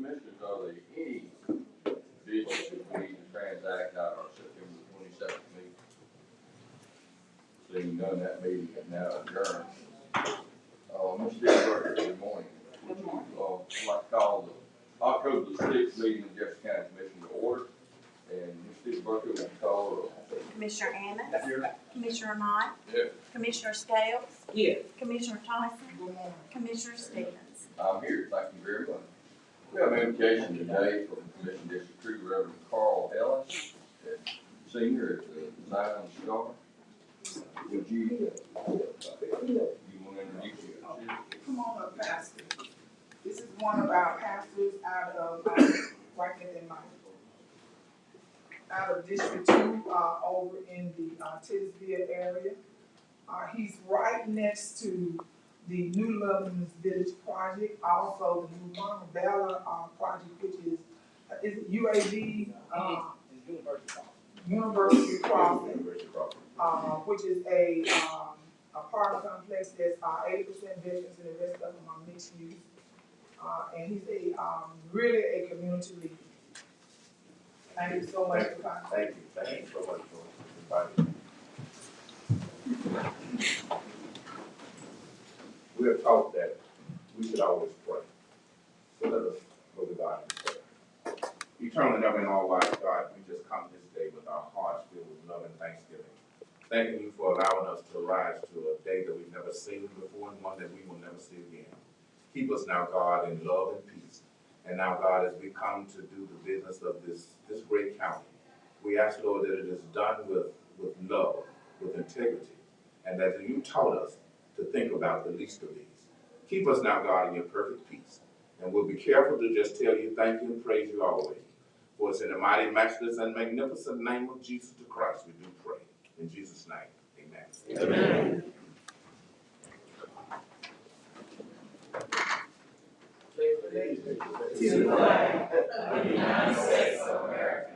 Commissioners, are there any business that we need to transact out of our September 22nd meeting? Seeing none, that meeting is now adjourned. Ms. Barker, good morning. Would you like to call the October the 6th meeting of Jefferson County Commission to order? And Ms. Barker will call Commissioner Ammons? Here. Commissioner Knight? Here. Commissioner Scales? Here. Commissioner Tyson? Commissioner Stevens? I'm here. Thank you very much. We have an invitation today from Commission District 2, Reverend Carl Ellis, Senior at the Zion Star. Would you want to introduce yourself? Come on up, Pastor. This is one of our pastors out of Franklin and out of District 2 over in the Titusville area. He's right next to the New Loveland's Village project, also the New Montebella project, which is UAV, University Crossing, which is a apartment complex that's 80% veterans and the rest of them are mixed use. And he's really a community leader. Thank you so much for coming. Thank you. Thank you so much for inviting me. We have taught that we should always pray. So let us go to God and pray. Eternal and ever and all wise God, we just come this day with our hearts filled with love and thanksgiving. Thanking you for allowing us to rise to a day that we've never seen before and one that we will never see again. Keep us now, God, in love and peace. And now, God, as we come to do the business of this great county, we ask, Lord, that it is done with love, with integrity, and that you taught us to think about the least of these. Keep us now, God, in your perfect peace. And we'll be careful to just tell you thank you and praise you always. For it's in the mighty, matchless, and magnificent name of Jesus the Christ we do pray. In Jesus' name, amen. Amen. To the flag of the United States of America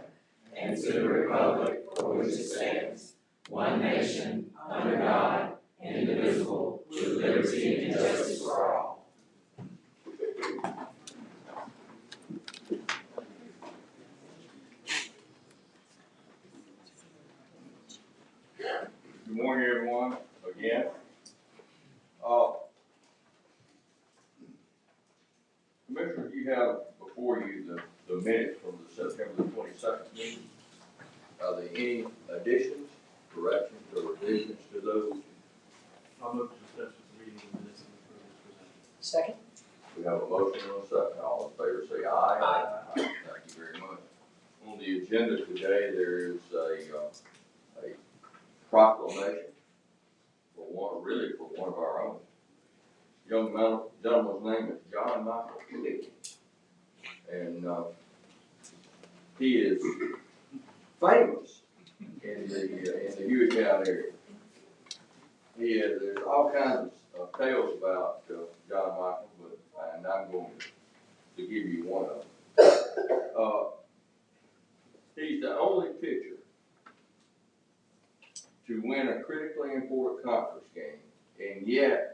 and to the republic for which it stands, one nation, under God, indivisible, with liberty and justice for all. Good morning, everyone, again. Commissioner, you have before you the minutes from the September 22nd meeting. Are there any additions, corrections, or revisions to those? I'll move to discuss the reading of the minutes and approve as presented. Second. We have a motion and a second. All in favor say aye. Aye. Thank you very much. On the agenda today, there is a proclamation for one of our own. Gentleman's name is John Michael Lee, and he is famous in the Hewitt area. There's all kinds of tales about John Michael, and I'm going to give you one of them. He's the only pitcher to win a critically important conference game, and yet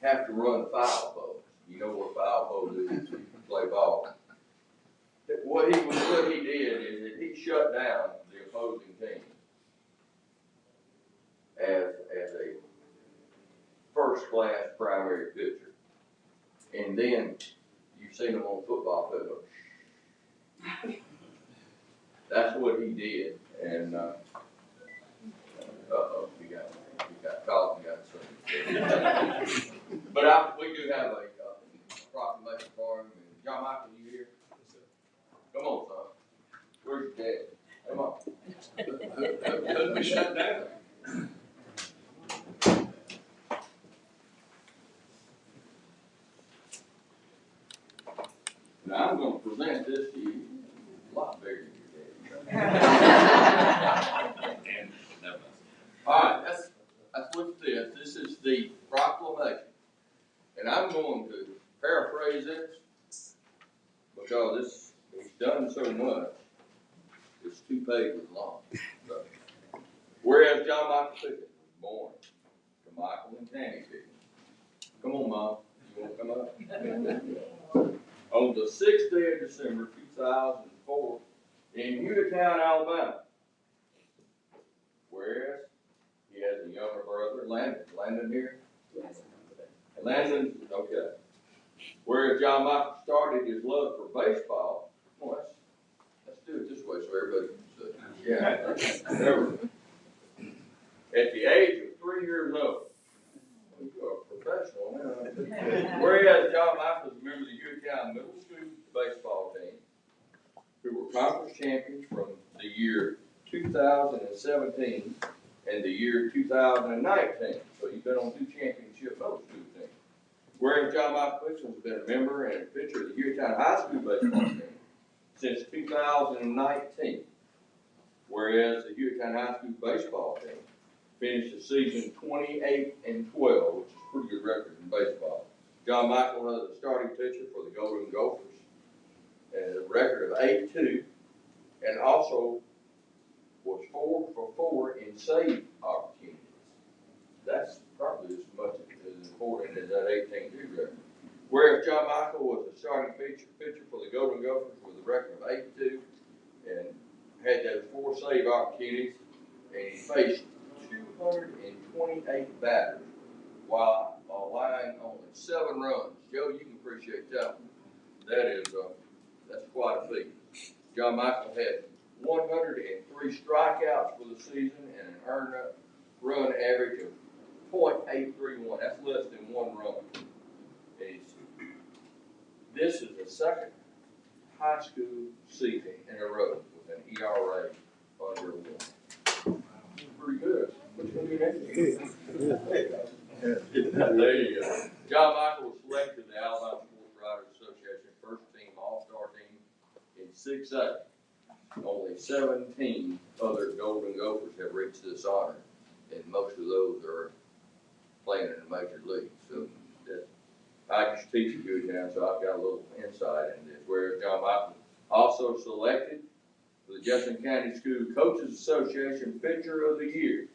have to run foul poles. You know what foul poles is? You play ball. What he did is that he shut down the opposing team as a first-class primary pitcher, and then you've seen him on football field. That's what he did, and we got caught and got some. But we do have a proclamation for him. John Michael, you here? Come on, son. Where's your dad? Come on. Doesn't be shut down. Now I'm going to present this to you a lot bigger than your dad. All right, that's what's this. This is the proclamation. And I'm going to paraphrase this because he's done so much. It's 2 pages long. So, whereas John Michael Pickett was born to Michael and Tanny Pickett. Come on, Mom. You want to come up? on the 6th day of December, 2004, in Uniontown, Alabama. Whereas he has a younger brother, Landon. Landon here? Landon, okay. Whereas John Michael started his love for baseball, well, let's do it this way so everybody can see. Yeah. There we go. At the age of 3 years old. You're a professional now. Whereas John Michael is a member of the Uniontown Middle School baseball team, who were conference champions from the year 2017 and the year 2019. So you've been on 2 championship middle school teams. Whereas John Michael Clifton has been a member and a pitcher of the Uniontown High School baseball team since 2019. Whereas the Uniontown High School baseball team finished the season 28-12, which is a pretty good record in baseball. John Michael was a starting pitcher for the Golden Gophers and a record of 8-2, and also was 4 for 4 in save opportunities. That's probably as much as important as that 18-2 record. Whereas John Michael was a starting pitcher for the Golden Gophers with a record of 8-2 and had those 4 save opportunities, and he faced 228 batters while allowing only 7 runs. Joe, you can appreciate that one. That's quite a feat. John Michael had 103 strikeouts for the season and an earned run average of .831. That's less than 1 run. This is the second high school season in a row with an ERA under 1. Pretty good. What's going to do next? There you go. John Michael was selected to the Alabama Sports Writers Association first team All-Star team in 6A. Only 17 other Golden Gophers have reached this honor, and most of those are playing in the major leagues. So I used to teach at Uniontown, so I've got a little insight in this. Whereas John Michael also selected for the Jefferson County School Coaches Association Pitcher of the Year.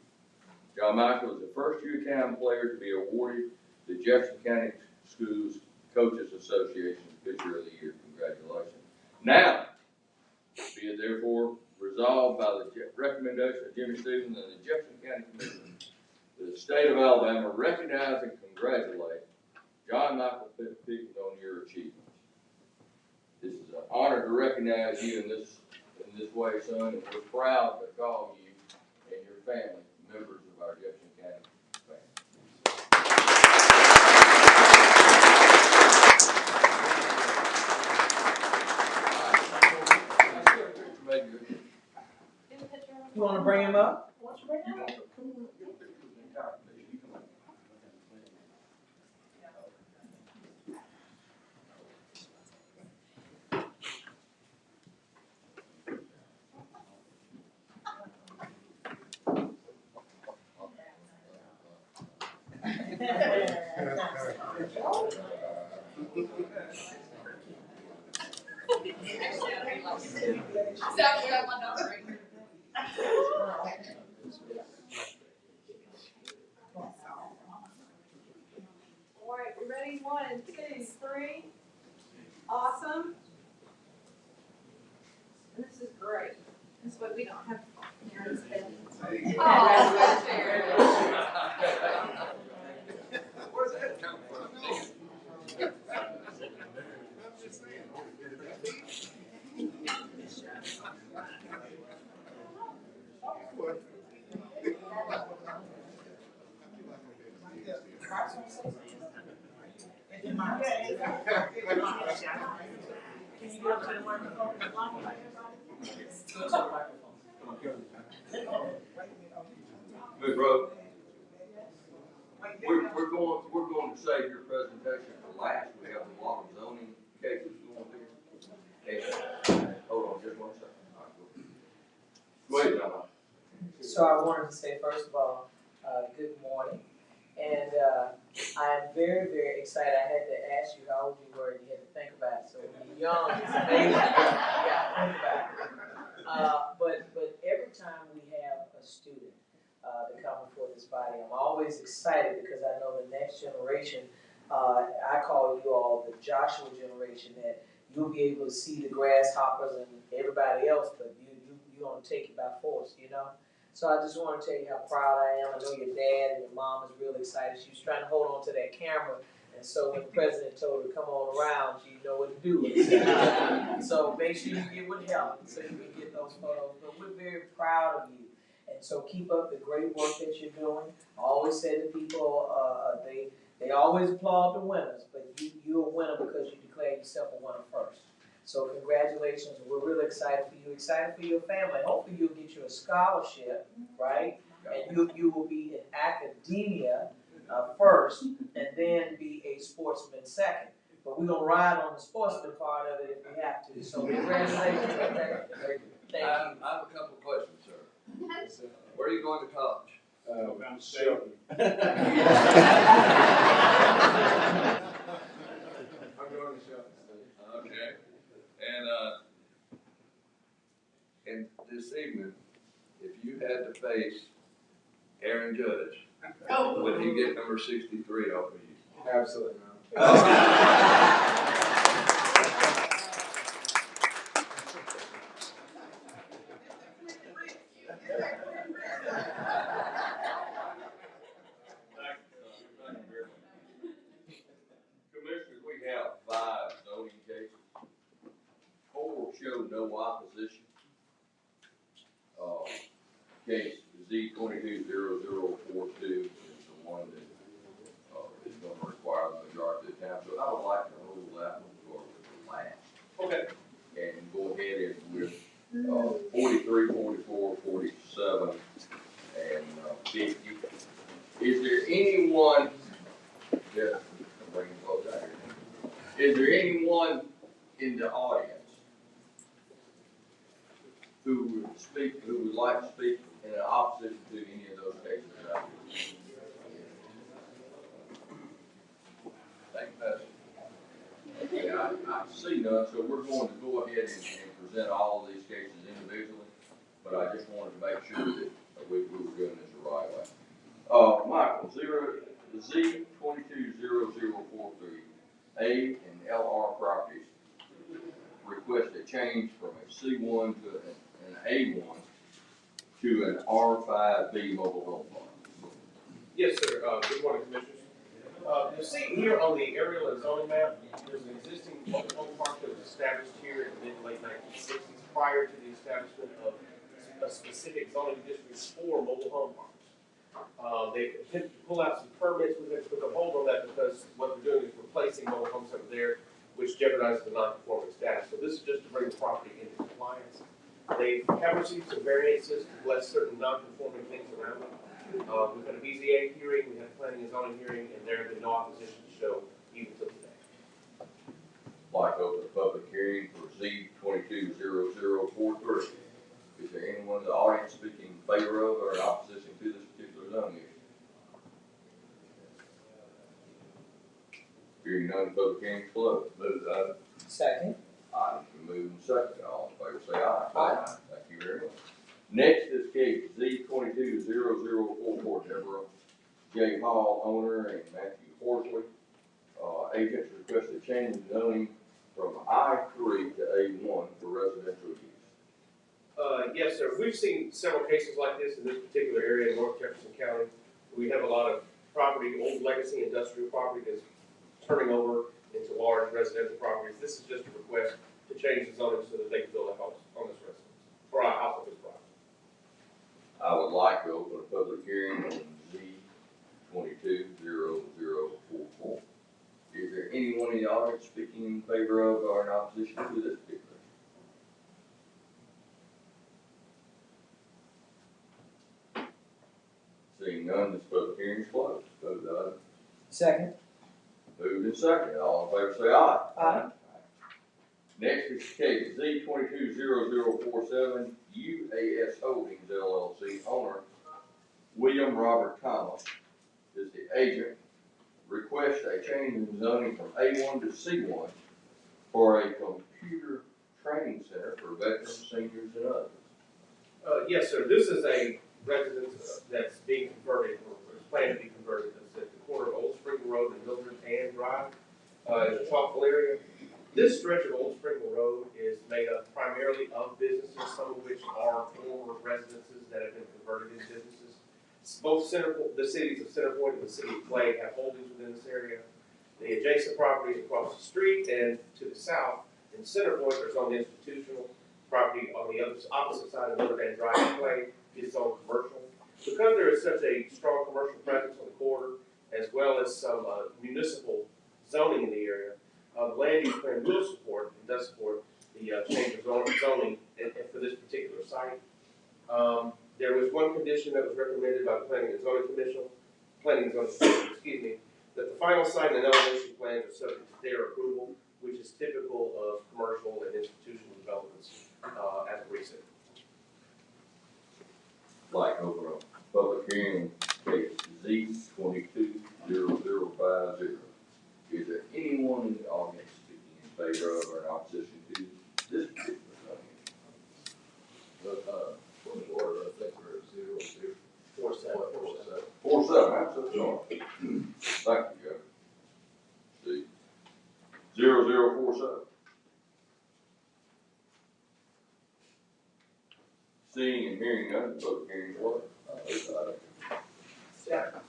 John Michael was the first Uniontown player to be awarded the Jefferson County Schools Coaches Association Pitcher of the Year. Congratulations. Now, be it therefore resolved by the recommendation of Jimmy Stevens and the Jefferson County Commission, the state of Alabama recognize and congratulate John Michael Pickett on your achievements. This is an honor to recognize you in this way, son, and we're proud to call you and your family members of our Jefferson County family. You want to bring him up? All right, we ready? 1, 2, 3. Awesome. And this is great. This way we don't have parents spending. Oh, Where's that come from? Good, bro. We're going to save your presentation for last. We have a lot of zoning cases going through. And, hold on just 1 second. All right, go ahead, John. So I wanted to say, first of all, good morning. And I'm very, very excited. I had to ask you how old you were, and you had to think about it. So when you're young, it's amazing. You got to think about it. But every time we have a student that comes before this body, I'm always excited because I know the next generation, I call you all the Joshua generation, that you'll be able to see the grasshoppers and everybody else, but you're gonna take it by force, you know? So I just wanna tell you how proud I am. I know your dad and your mom is really excited. She was trying to hold on to that camera. And so when the president told her to come on around, she know what to do. So make sure you get with Helen so you can get those photos. But we're very proud of you. And so keep up the great work that you're doing. I always say to people, they always applaud the winners, but you're a winner because you declare yourself a winner first. So congratulations. We're really excited for you, excited for your family. Hopefully you'll get you a scholarship, right? And you will be in academia first, and then be a sportsman second. But we're gonna ride on the sportsman part of it if we have to. So congratulations. Thank you. I have a couple of questions, sir. Where are you going to college? Shelton. I'm going to Shelton State. Okay. And this evening, if you had to face Aaron Judge, would he get number 63 off of you? Absolutely not. Commissioners, we have 5 zoning cases. 4 show no opposition. Case Z-220042 is the one that is going to require the majority of the time. So I would like to rule that one for last. Okay. And go ahead and with 43, 44, 47, and 50. Is there anyone, just bring it close out here. Is there anyone in the audience who would speak, who would like to speak in opposition to any of those cases? Thank you, Pastor. Okay, I see none, so we're going to go ahead and present all of these cases individually, but I just wanted to make sure that we were doing this the right way. Michael, Z-220043, A and LR properties request a change from a C1 to an A1 to an R5B mobile home park. Yes, sir. Good morning, Commissioners. You'll see here on the aerial and zoning map, there's an existing mobile home park that was established here in the mid-late 1960s prior to the establishment of a specific zoning district for mobile home parks. They attempted to pull out some permits. We've had to put a hold on that because what they're doing is replacing mobile homes that were there, which jeopardizes the non-conforming status. So this is just to bring the property into compliance. They have received some variances to bless certain non-conforming things around them. We've had a BZA hearing, we had a planning and zoning hearing, and there have been no opposition to show even till today. Like open a public hearing for Z-220043. Is there anyone in the audience speaking in favor of or in opposition to this particular zoning issue? Hearing none, public hearing is closed. Move the item. Second. Item's been moved and seconded. All in favor say aye. Aye. Thank you very much. Next is case Z-220044, Deborah J. Hall, owner, and Matthew Horsley. Agents request a change in zoning from I-3 to A1 for residential use. Yes, sir. We've seen several cases like this in this particular area in North Jefferson County. We have a lot of property, old legacy industrial property that's turning over into large residential properties. This is just a request to change the zoning so that they can build a house on this residence, or a house on this property. I would like to open a public hearing on Z-220044. Is there anyone in the audience speaking in favor of or in opposition to this particular? Seeing none, this public hearing is closed. Vote the item. Second. Moved and seconded. All in favor say aye. Aye. Next is case Z-220047, UAS Holdings LLC, owner William Robert Thomas is the agent. Request a change in zoning from A1 to C1 for a computer training center for veterans, seniors, and others. Yes, sir. This is a residence that's being converted, or is planned to be converted. It's at the corner of Old Spring Road and Mildred and Drive in the Chalkville area. This stretch of Old Springle Road is made up primarily of businesses, some of which are former residences that have been converted into businesses. Both the cities of Centerpoint and the city of Clay have holdings within this area. The adjacent properties across the street and to the south in Centerpoint, there's owned institutional property on the opposite side of Notre Dame Drive in Clay is zoned commercial. Because there is such a strong commercial presence on the corridor, as well as some municipal zoning in the area, the land use plan will support and does support the change of zoning for this particular site. There was one condition that was recommended by the Planning and Zoning Commission, that the final site and elevation plans are subject to their approval, which is typical of commercial and institutional developments as a recent. Like over a public hearing, case Z-22-0050. Is there anyone in the audience speaking in favor of or in opposition to this particular zoning? Point of order, I think we're at 47. 47, that's a start. Thank you, Joe. See, 0047. Seeing and hearing none, public hearing is what? Second.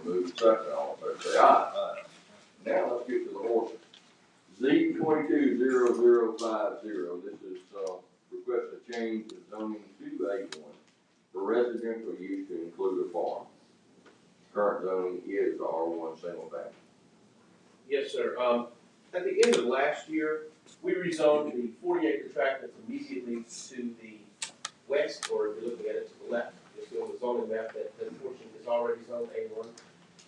Move second, all in favor say aye. Now let's get to the horses. Z-22-0050, this is, request a change of zoning to A1 for residential use to include a farm. Current zoning is R1 single family. Yes, sir. At the end of last year, we rezoned the 40-acre tract that's immediately to the west, or if you're looking at it to the left, you'll see on the zoning map that portion is already zoned A1.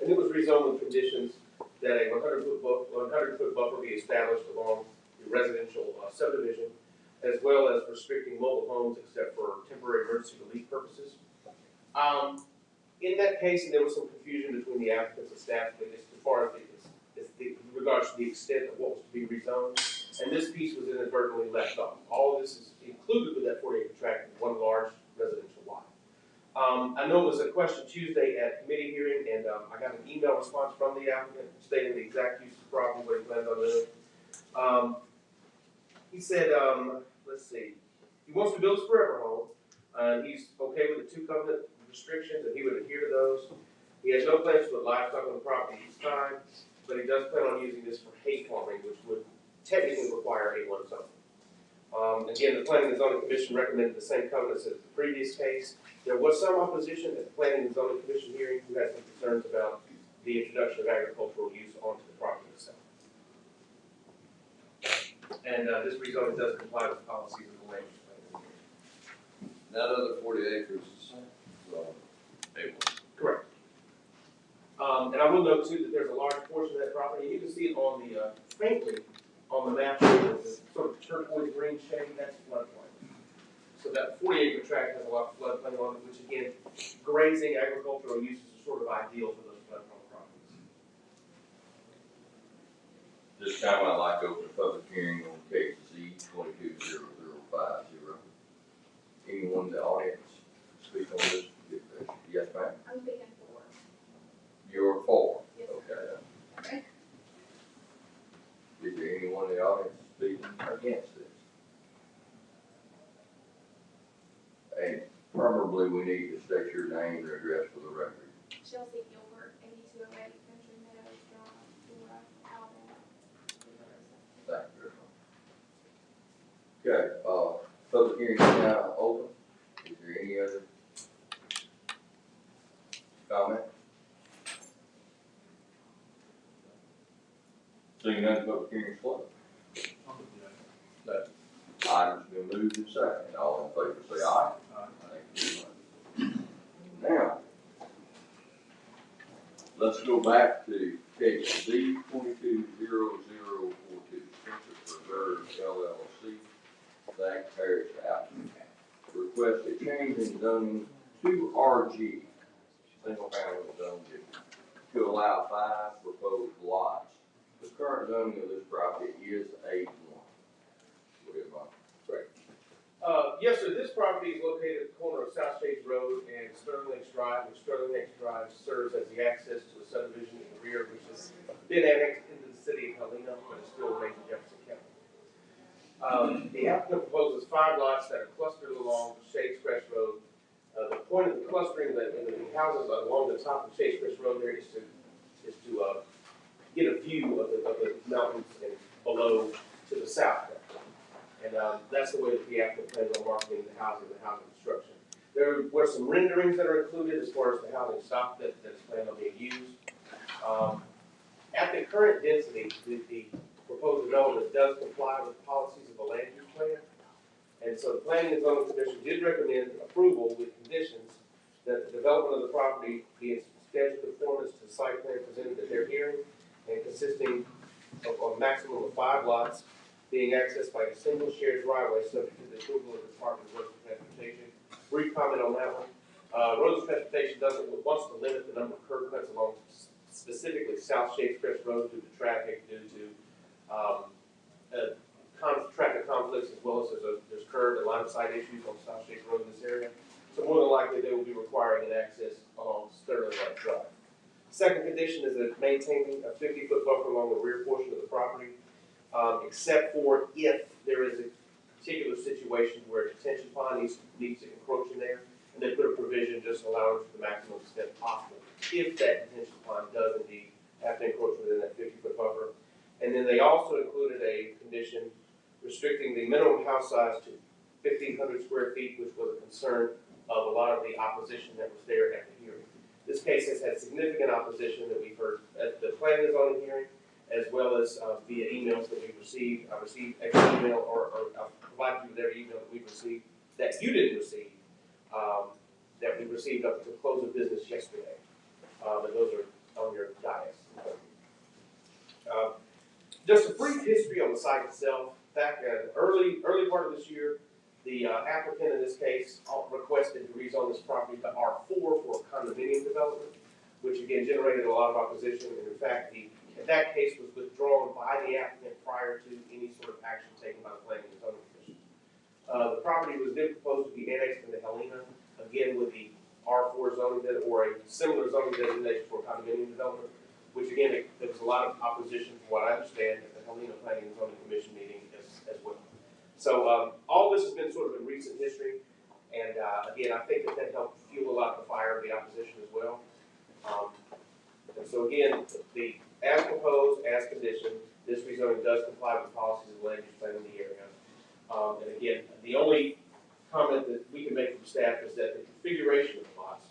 And it was rezoned with conditions that a 100-foot buffer be established along the residential subdivision, as well as restricting mobile homes except for temporary emergency relief purposes. In that case, and there was some confusion between the applicants and staff as far as in regards to the extent of what was to be rezoned, and this piece was inadvertently left off. All of this is included with that 40-acre tract in one large residential lot. I know it was a question Tuesday at committee hearing, and I got an email response from the applicant stating the exact use of the property, what he plans on doing. He said, let's see, he wants to build his forever home, and he's okay with the 2 covenant restrictions, and he would adhere to those. He has no plans to put livestock on the property each time, but he does plan on using this for hay farming, which would technically require A1 zoning. Again, the Planning and Zoning Commission recommended the same covenants as the previous case. There was some opposition at the Planning and Zoning Commission hearing who had some concerns about the introduction of agricultural use onto the property itself. And this rezoning does comply with policies of the land use plan. That other 40 acres is A1. Correct. And I will note too that there's a large portion of that property, and you can see it on the, faintly, on the map, the sort of turquoise green shade, that's floodplain. So that 40-acre tract has a lot of floodplain on it, which again, grazing agricultural uses are sort of ideal for those floodplain properties. This time I'd like to open a public hearing on case Z-22-0050. Anyone in the audience speak on this? Yes, ma'am? I'm speaking for. You're for? Yes. Okay. Is there anyone in the audience speaking against this? And preferably we need to state your name and address for the record. Chelsea Gilbert, 8208 Country Meadows Drive, Dora, Alabama. Thank you very much. Okay, public hearing is now open. Is there any other comment? Seeing none, public hearing is closed. Item's been moved and seconded. All in favor say aye. Thank you very much. Now, let's go back to case Z-22-0042, Spencer Preserve LLC, Zach Parish applicant. Request a change in zoning to RG, single family zone to allow 5 proposed lots. The current zoning of this property is A1. Go ahead, Mike. Right. Yes, sir. This property is located at the corner of South Stage Road and Sterling Lakes Drive, which Sterling Lakes Drive serves as the access to a subdivision in the rear, which has been annexed into the city of Helena but it still remains in Jefferson County. The applicant proposes 5 lots that are clustered along Shades Crest Road. The point of the clustering, the houses along the top of Shades Crest Road there is to get a view of the mountains and below to the south. And that's the way that the applicant plans on marketing the housing construction. There were some renderings that are included as far as the housing stock that's planned on being used. At the current density, the proposed development does comply with policies of the land use plan. And so the Planning and Zoning Commission did recommend approval with conditions that the development of the property be in substantial conformance to the site plan presented at their hearing and consisting of a maximum of 5 lots being accessed by a single shared driveway subject to the approval of the Department of Roads and Transportation. Brief comment on that one. Roads and Transportation wants to limit the number of curb cuts along specifically South Shades Crest Road due to traffic, due to traffic conflicts, as well as there's curb and line of sight issues on South Shades Road in this area. So more than likely they will be requiring an access along Sterling Lake Drive. Second condition is that maintaining a 50-foot buffer along the rear portion of the property, except for if there is a particular situation where a detention pond needs to encroach in there, and they put a provision just allowing for the maximum extent possible if that detention pond does indeed have to encroach within that 50-foot buffer. And then they also included a condition restricting the minimum house size to 1,500 square feet, which was a concern of a lot of the opposition that was there at the hearing. This case has had significant opposition that we've heard at the planning and zoning hearing, as well as via emails that we've received. I received extra email, or I've provided you with every email that we've received that you didn't receive, that we received up to the close of business yesterday. And those are on your dais. Just a brief history on the site itself. Back in early part of this year, the applicant in this case requested to rezone this property to R4 for condominium development, which again generated a lot of opposition. And in fact, that case was withdrawn by the applicant prior to any sort of action taken by the Planning and Zoning Commission. The property was then proposed to be annexed into Helena, again with the R4 zoning or a similar zoning designation for condominium development, which again, there was a lot of opposition from what I understand at the Helena Planning and Zoning Commission meeting as well. So all this has been sort of in recent history, and again, I think that helped fuel a lot of the fire of the opposition as well. And so again, as proposed, as conditioned, this rezoning does comply with policies of the land use plan in the area. And again, the only comment that we can make from staff is that the configuration of the lots,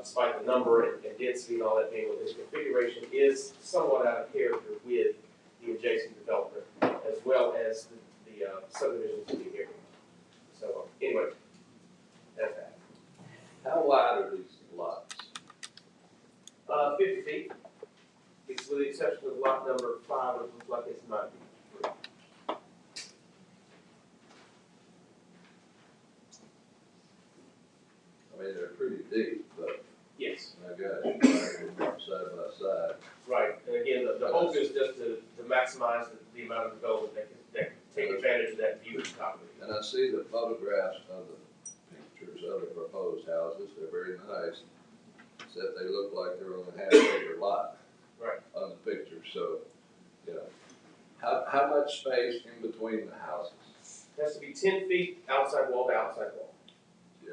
despite the number and density and all that being with this configuration, is somewhat out of character with the adjacent development, as well as the subdivisions in the area. So anyway, that's that. How wide are these lots? 50 feet. It's with the exception of lot number 5, which looks like it's 9 feet. I mean, they're pretty deep, but Yes. I got it side by side. Right. And again, the hope is just to maximize the amount of development that can take advantage of that view of the property. And I see the photographs of the pictures of the proposed houses. They're very nice, except they look like they're on a half-acre lot. Right. On the picture, so, you know. How much space in between the houses? It has to be 10 feet outside wall to outside wall. Yeah,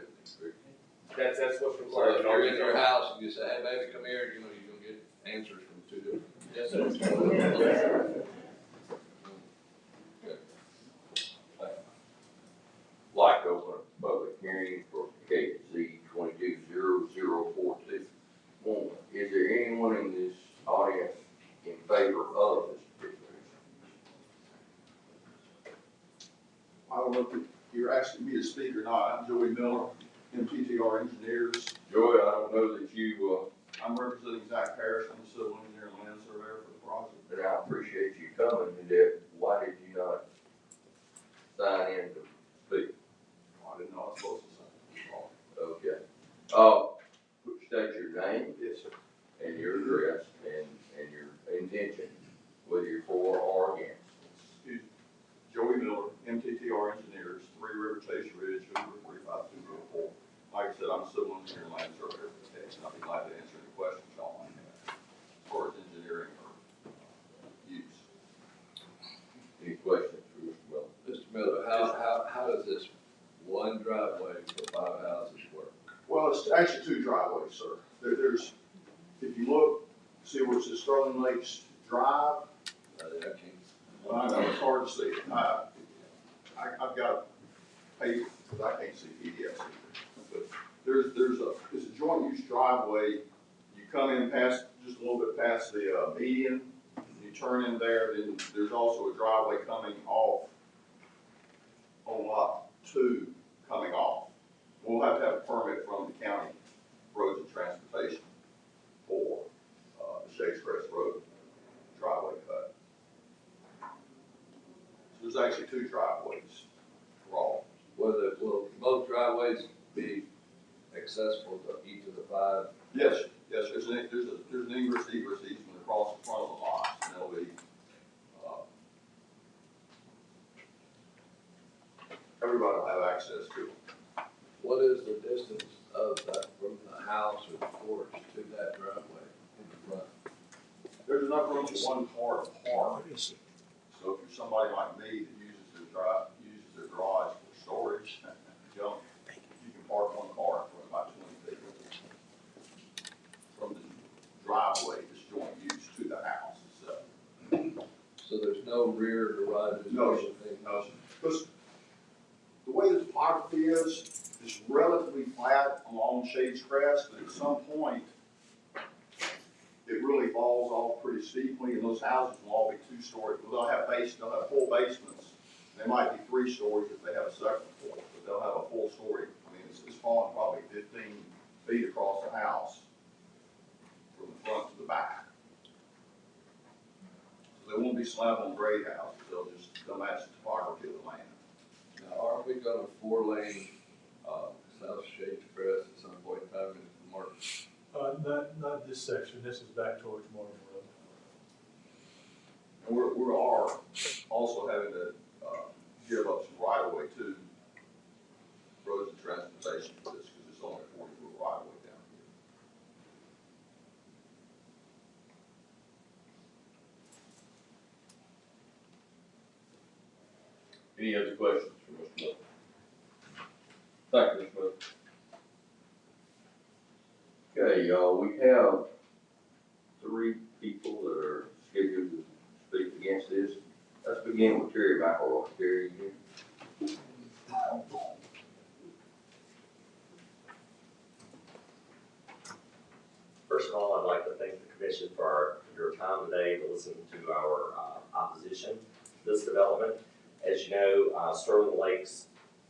That's what's so required. if you're in your house and you say, hey, baby, come here, you know, you're gonna get answers from 2 different. Yes, sir. Like to open a public hearing for case Z 220042. One, is there anyone in this audience in favor of this particular issue? I don't know if you're asking me to speak or not. I'm Joey Miller, MTTR Engineers. Joy, I don't know that you, I'm representing Zach Harris. I'm a civil engineer and land surveyor for the project. but I appreciate you coming today. Why did you not sign in to speak? I didn't know I was supposed to say. Okay. State your name. Yes, sir. And your address and your intention, whether you're for or against. Excuse me. Joey Miller, MTTR Engineers, 3 River Chase Ridge, Hoover 35204. Like I said, I'm a civil engineer and land surveyor for the case, and I'll be glad to answer any questions y'all might have as far as engineering or use. sir. There's, if you look, see where it says Sterling Lakes Drive? I know, it's hard to see. I've got paper, because I can't see PDFs either. But it's a joint use driveway. You come in past, just a little bit past the median, you turn in there, then there's also a driveway coming off on lot 2 coming off. We'll have to have a permit from the county roads and transportation for the Shakes Crest Road driveway cut. So there's actually 2 driveways for all. Will both driveways be accessible to each of the 5? Yes, there's an ingress egress easement across the front of the lot, and there'll be, everybody will have access to it. What is the distance of that from the house or the porch to that driveway in the front? There's enough room for 1 car to park. So if you're somebody like me that uses their garage for storage, junk, you can park 1 car for about 20 feet from the driveway that's joint use to the house itself. So there's no rear garages No, or anything? No, because the way the topography is, it's relatively flat along Shades Crest, but at some point, it really falls off pretty steeply, and those houses will all be 2-story. They'll have full basements. They might be 3 stories if they have a second floor, but they'll have a full story. I mean, it's falling probably 15 feet across the house from the front to the back. So they won't be slab on grade houses. They'll match the topography of the land. Now, are we gonna 4-lane, South Shades Crest at some point in time in March? Not this section, this is back towards Morgan Road. And we are also having to give up some right of way to roads and transportation for this, because it's only a 40-foot right of way down here. Any other questions for Mr. Miller? Thank you, Mr. Miller. Okay, y'all, we have 3 people that are scheduled to speak against this. Let's begin with Terry McElroy. Terry, you here? First of all, I'd like to thank the commission for your time today to listen to our opposition to this development. As you know, Sterling Lakes,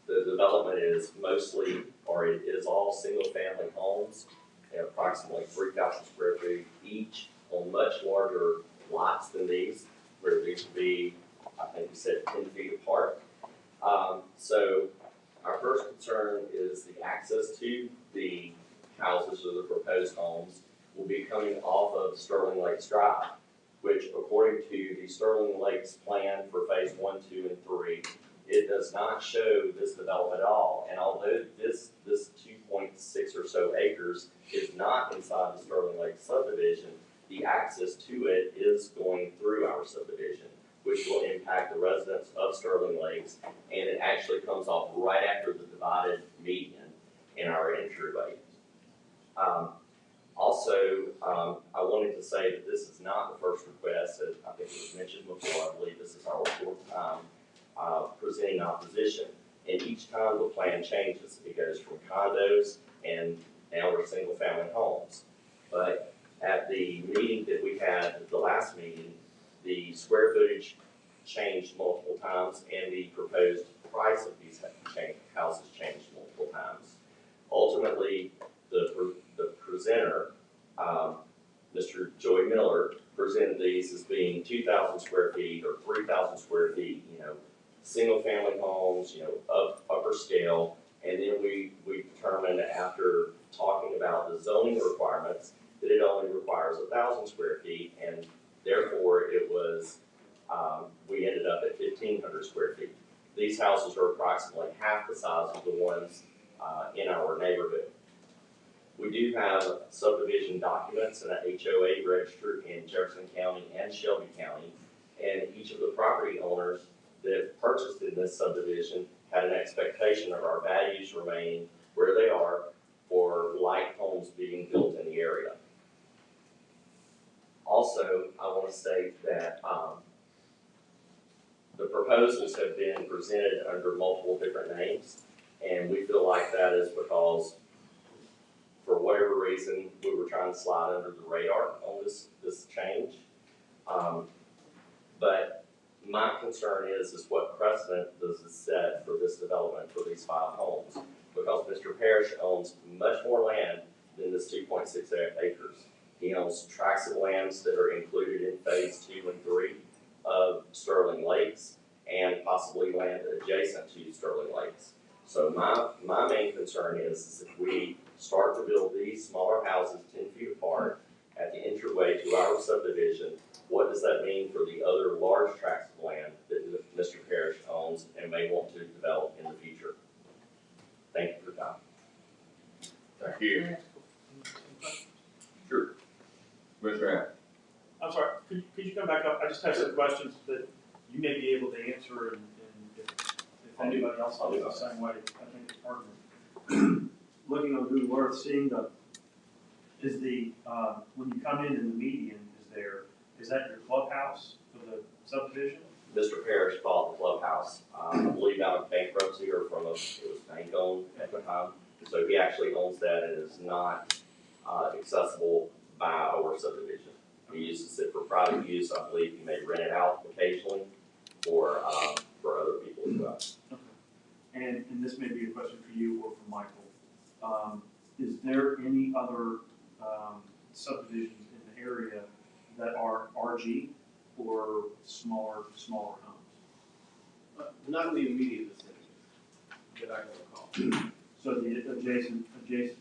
the development is mostly, or it is all single-family homes, and approximately 3,000 square feet each on much larger lots than these, where these would be, I think you said 10 feet apart. So our first concern is the access to the houses or the proposed homes will be coming off of Sterling Lakes Drive, which according to the Sterling Lakes plan for phase 1, 2, and 3, it does not show this development at all. And although this 2.6 or so acres is not inside the Sterling Lakes subdivision, the access to it is going through our subdivision, which will impact the residents of Sterling Lakes, and it actually comes off right after the divided median in our entryway. I wanted to say that this is not the first request, as I think it was mentioned before. I believe this is our 4th time presenting opposition, and each time the plan changes. It goes from condos and now we're single-family homes. But at the meeting that we had, the last meeting, the square footage changed multiple times, and the proposed price of these houses changed multiple times. Ultimately, the presenter, Mr. Joey Miller, presented these as being 2,000 square feet or 3,000 square feet, single-family homes, upper scale. And then we determined after talking about the zoning requirements that it only requires 1,000 square feet, and therefore it was, we ended up at 1,500 square feet. These houses are approximately half the size of the ones in our neighborhood. We do have subdivision documents and an HOA registered in Jefferson County and Shelby County, and each of the property owners that purchased in this subdivision had an expectation of our values remaining where they are, for light homes being built in the area. Also, I want to state that the proposals have been presented under multiple different names, and we feel like that is because, for whatever reason, we were trying to slide under the radar on this change. But my concern is what precedent does it set for this development for these 5 homes? Because Mr. Parrish owns much more land than this 2.6 acres. He owns tracts of lands that are included in phase 2 and 3 of Sterling Lakes, and possibly land adjacent to Sterling Lakes. So my main concern is if we start to build these smaller houses 10 feet apart at the entryway to our subdivision, what does that mean for the other large tracts of land that Mr. Parrish owns and may want to develop in the future? Thank you for your time. Thank you. Sure. Mr. Allen. I'm sorry, could you come back up? I just have some questions that you may be able to answer, and if anybody else feels the same way, I think it's pertinent. Looking on Google Earth, seeing is the, when you come in the median is that your clubhouse for the subdivision? Mr. Parrish bought the clubhouse, I believe out of bankruptcy or from it was bank owned at the time. So he actually owns that and is not accessible by our subdivision. He uses it for private use. I believe he may rent it out occasionally for other people as well. Okay. And this may be a question for you or for Michael. Is there any other subdivisions in the area that are RG or smaller homes? Not in the immediate vicinity that I can recall. So the adjacent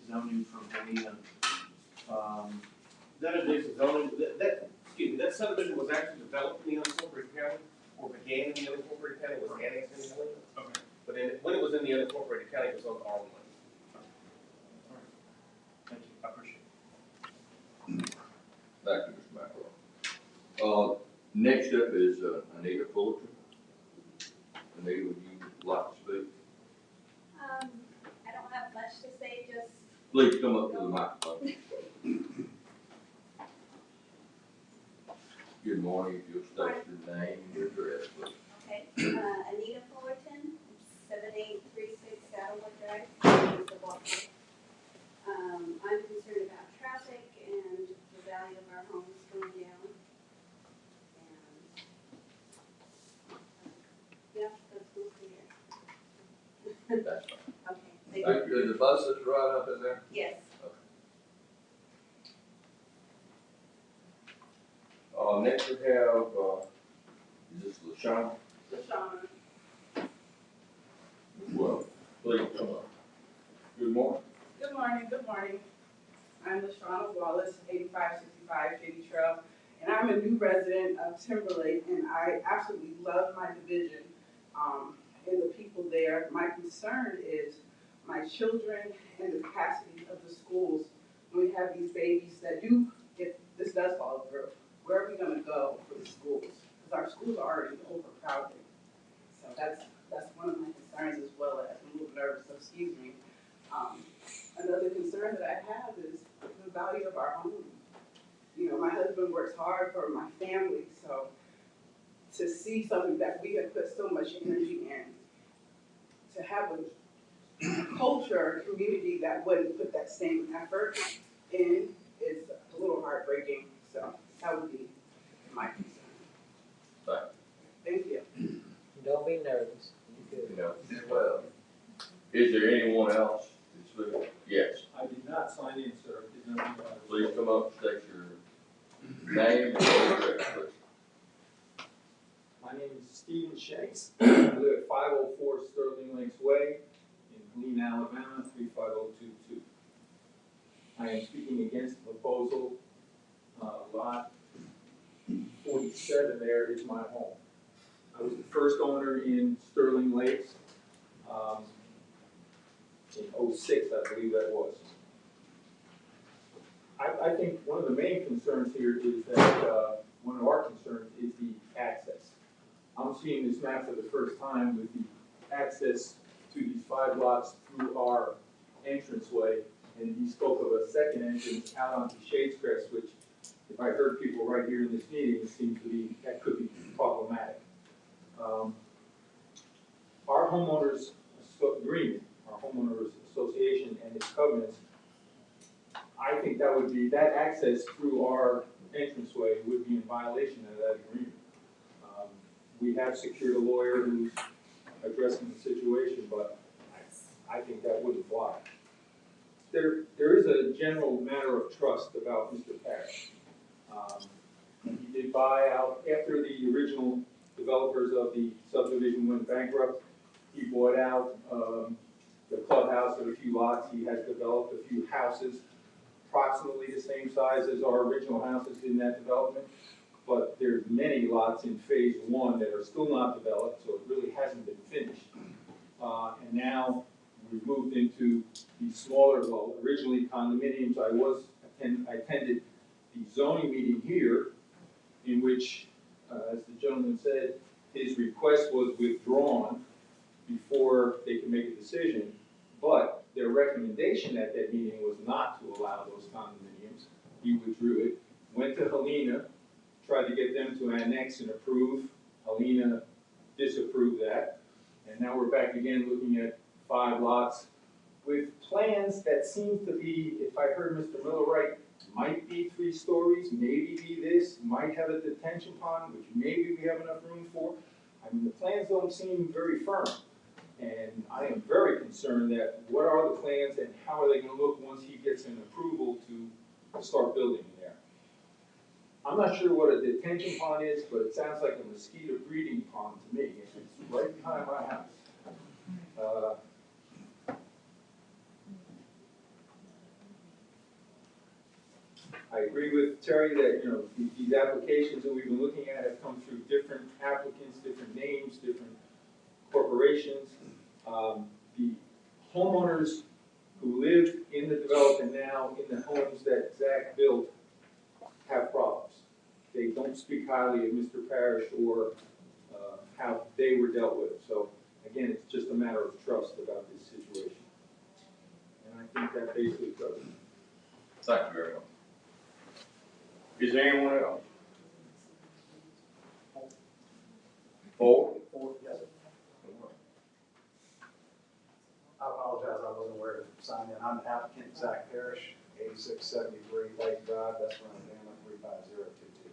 zoning from Helena, That adjacent zoning, that subdivision was actually developed in the unincorporated county, or began in the unincorporated county, was annexed into Helena. okay. But when it was in the unincorporated county, it was on R1. Thank you, I appreciate it. Thank you, Mr. McElroy. Next up is Anita Fullerton. Anita, would you like to speak? I don't have much to say, just. Please come up to the microphone. Good morning, if you'll state your name and your address, please. Okay, Anita Fullerton, 7836 Saddlewood Drive, the Walker. I'm concerned about traffic and the value of our homes going down. And, yeah, that's mostly it. That's fine. Okay, Thank you. Is the buses right up in there? Yes. Next we have, is this Lashunda? Lashunda. Well, please come up. Good morning. Good morning. I'm Lashunda Wallace, 8565 Shady Trail, and I'm a new resident of Timberlake, and I absolutely love my division and the people there. My concern is my children and the capacity of the schools. When we have these babies that do, if this does fall through, where are we gonna go for the schools? Because our schools are already overcrowded. So that's one of my concerns, as well as, I'm a little nervous, so excuse me. Another concern that I have is the value of our home. You know, my husband works hard for my family, so to see something that we have put so much energy in, to have a culture, a community that wouldn't put that same effort in is a little heartbreaking. So that would be my concern. Thank you. Don't be nervous. You know, well, is there anyone else that's speaking? Yes. I did not sign in, sir. Did not. Please come up, state your name and address, please. My name is Stephen Shanks. I live at 504 Sterling Lakes Way in Glean, Alabama, 35022. I am speaking against the proposal. Lot 47 there is my home. I was the first owner in Sterling Lakes in 06, I believe that was. I think one of the main concerns here is that one of our concerns is the access. I'm seeing this map for the first time with the access to these 5 lots through our entranceway and he spoke of a second entrance out onto Shades Crest, which, if I heard people right here in this meeting, it seems to be, that could be problematic. Our homeowners agreement, our homeowners association and its covenants, I think that would be, that access through our entranceway would be in violation of that agreement. We have secured a lawyer who's addressing the situation, but I think that wouldn't fly. There is a general matter of trust about Mr. Parrish. He did buy out, after the original developers of the subdivision went bankrupt, he bought out the clubhouse and a few lots. He has developed a few houses, approximately the same size as our original houses in that development. But there's many lots in phase one that are still not developed, so it really hasn't been finished. And now we've moved into the smaller, well, originally condominiums. I attended the zoning meeting here, in which, as the gentleman said, his request was withdrawn before they could make a decision. But their recommendation at that meeting was not to allow those condominiums. He withdrew it, went to Helena, tried to get them to annex and approve. Helena disapproved that. And now we're back again looking at 5 lots with plans that seem to be, if I heard Mr. Miller right, might be 3 stories, maybe be this, might have a detention pond, which maybe we have enough room for. I mean, the plans don't seem very firm. And I am very concerned that what are the plans and how are they going to look once he gets an approval to start building in there. I'm not sure what a detention pond is, but it sounds like a mosquito breeding pond to me. It's right behind my house. I agree with Terry that, you know, these applications that we've been looking at have come through different applicants, different names, different corporations. The homeowners who live in the development now, in the homes that Zach built, have problems. They don't speak highly of Mr. Parrish or how they were dealt with. So again, it's just a matter of trust about this situation. And I think that basically covers it. Thank you very much. Is there anyone else? 4? Yes. I apologize, I wasn't aware to sign in. I'm applicant Zach Parrish, 8673 Lake Drive, that's where I'm in, 35022.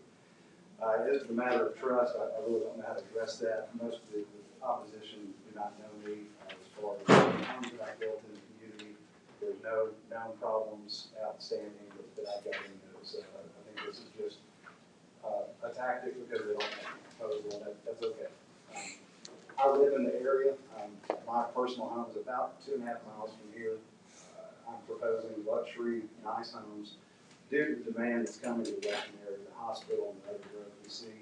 It is a matter of trust. I really don't know how to address that. Most of the opposition do not know me as far as the homes that I built in the community. There's no known problems outstanding that I've got into. So I think this is just a tactic because they don't have a proposal, and that's okay. I live in the area. My personal home is about 2.5 miles from here. I'm proposing luxury, nice homes due to the demand that's coming to the western area, the hospital and the other growth we see,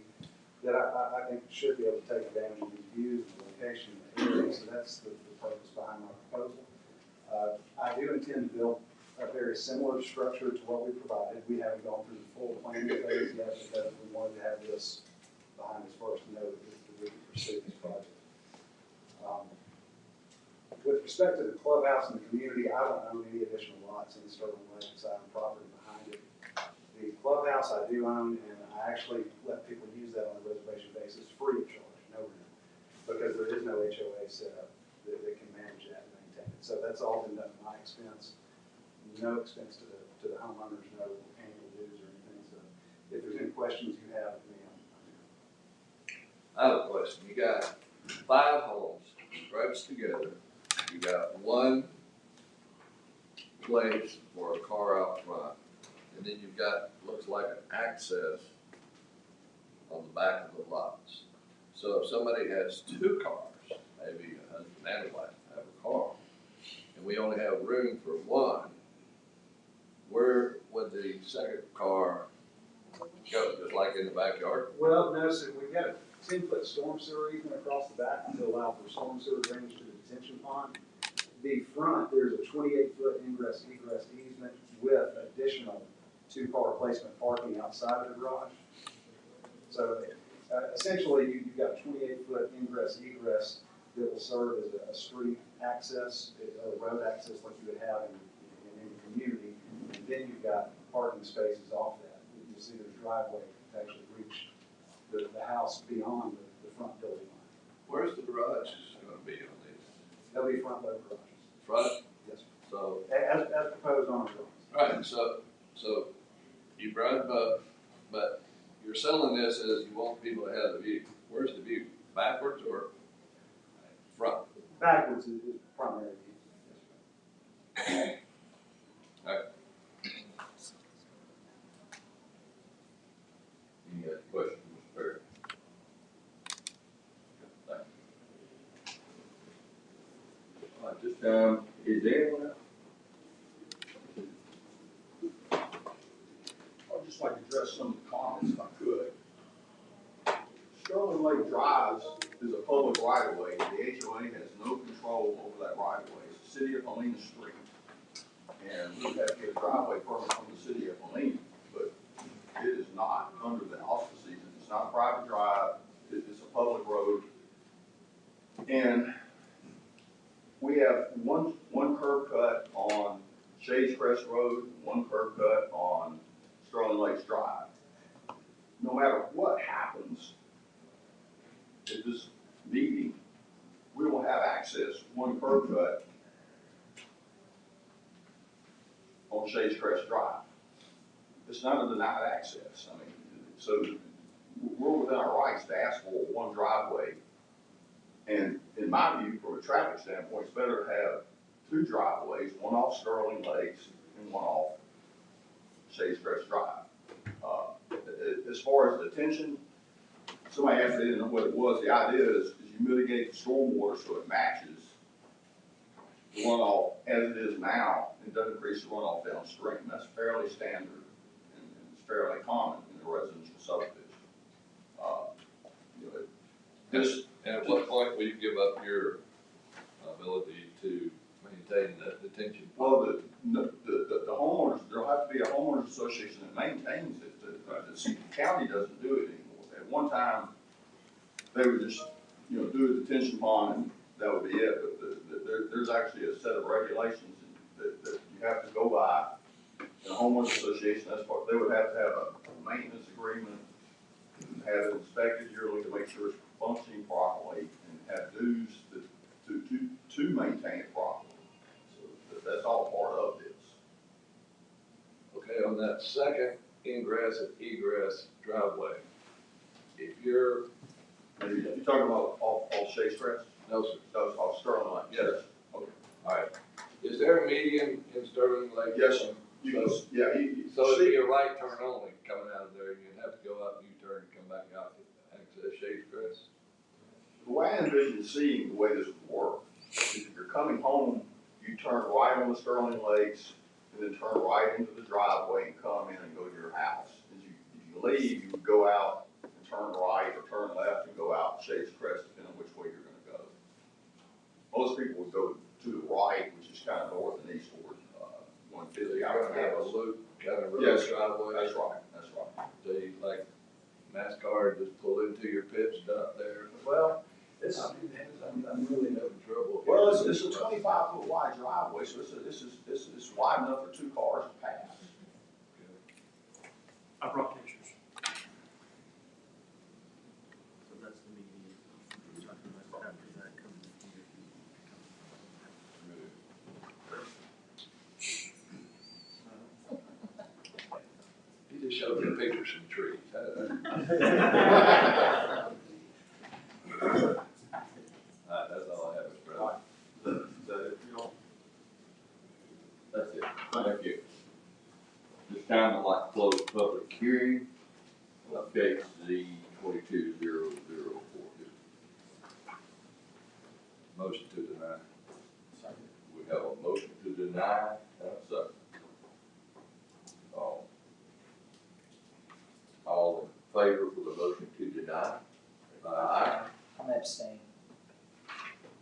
that I think should be able to take advantage of these views and the location of the area. So that's the purpose behind my proposal. I do intend to build a very similar structure to what we provided. We haven't gone through the full planning phase yet because we wanted to have this behind us first to know that we can pursue this project. With respect to the clubhouse and the community, I don't own any additional lots in the Sterling Lake side property behind it. The clubhouse I do own, and I actually let people use that on a reservation basis free of charge, no rent, because there is no HOA set up that can manage that and maintain it. So that's all been done at my expense. No expense to the homeowners, no annual dues or anything. So if there's any questions you have of me, I'm here. I have a question. You got 5 homes stretched together. You got one place for a car out front, and then you've got, looks like an access on the back of the lots. So if somebody has 2 cars, maybe a husband and a wife have a car, and we only have room for one, where would the second car go? Just like in the backyard? Well, no, so we've got a 10-foot storm sewer easement across the back to allow for storm sewer drainage to the detention pond. The front, there's a 28-foot ingress egress easement with additional 2-car placement parking outside of the garage. So essentially, you've got a 28-foot ingress egress that will serve as a street access, a road access like you would have in any community. And then you've got parking spaces off that. You'll see there's driveway to actually reach the house beyond the front building line. Where's the garage is gonna be on these? There'll be front load garages. Front? Yes, sir. So, As proposed on our drawings. right, so you brought it up, but you're selling this as you want people to have the view. Where's the view? Backwards or front? Backwards is primary view. Yes, sir. Any other questions, Mr. Perry? Thank you. All right, this time, is there anyone else? I'd just like to address some of the comments if I could. Sterling Lake Drive is a public right of way. The HOA has no control over that right of way. It's the city of Helena Street. And we have to get a driveway permit from the city of Helena, but it is not under the auspices. It's not a private drive. It's a public road. And we have one curb cut on Shades Crest Road, one curb cut on Sterling Lakes Drive. No matter what happens at this meeting, we will have access, one curb cut on Shades Crest Drive. It's not a denied access. I mean, so we're within our rights to ask for one driveway. And in my view, from a traffic standpoint, it's better to have two driveways, one off Sterling Lakes and one off Shades Crest Drive. As far as detention, somebody asked me, didn't know what it was. The idea is you mitigate the stormwater so it matches the runoff as it is now and doesn't increase the runoff downstream. That's fairly standard and it's fairly common in the residential subdivision. And at what point will you give up your ability to maintain that detention? Well, the homeowners, there'll have to be a homeowners association that maintains it. The county doesn't do it anymore. At one time, they would just, do a detention pond and that would be it. But there's actually a set of regulations that you have to go by. In a homeowners association, that's what, they would have to have a maintenance agreement, have it inspected yearly to make sure it's functioning properly, and have dues to maintain it properly. So that's all part of this. Okay, on that second ingress and egress driveway, if you're, You're talking about off Shades Crest? no, sir. Those off Sterling Lake? Yes. Okay. All right. Is there a median in Sterling Lake? Yes, sir. So it'd be a right turn only coming out of there. You'd have to go up, U-turn, and come back out to access Shades Crest. The way I envision seeing the way this would work is if you're coming home, you turn right on the Sterling Lakes, and then turn right into the driveway and come in and go to your house. As you leave, you would go out and turn right or turn left and go out Shades Crest, depending on which way you're gonna go. Most people would go to the right, which is kind of north and eastward, 150. So you're gonna have a loop kind of road Yes, driveway. that's right, that's right. So you, like NASCAR, just pull into your pit stop there. Well, I'm really having trouble. Well, it's a 25-foot wide driveway, so this is wide enough for two cars to pass. I brought pictures. So that's the median. We're talking about after that comes He just showed me pictures from trees. That's all I have, Mr. President. Is that it, That's it. Thank you. This time I'd like to close the public hearing of case Z 220042. Motion to deny. We have a motion to deny and a second. All in favor for the motion to deny? Aye. I'm abstaining.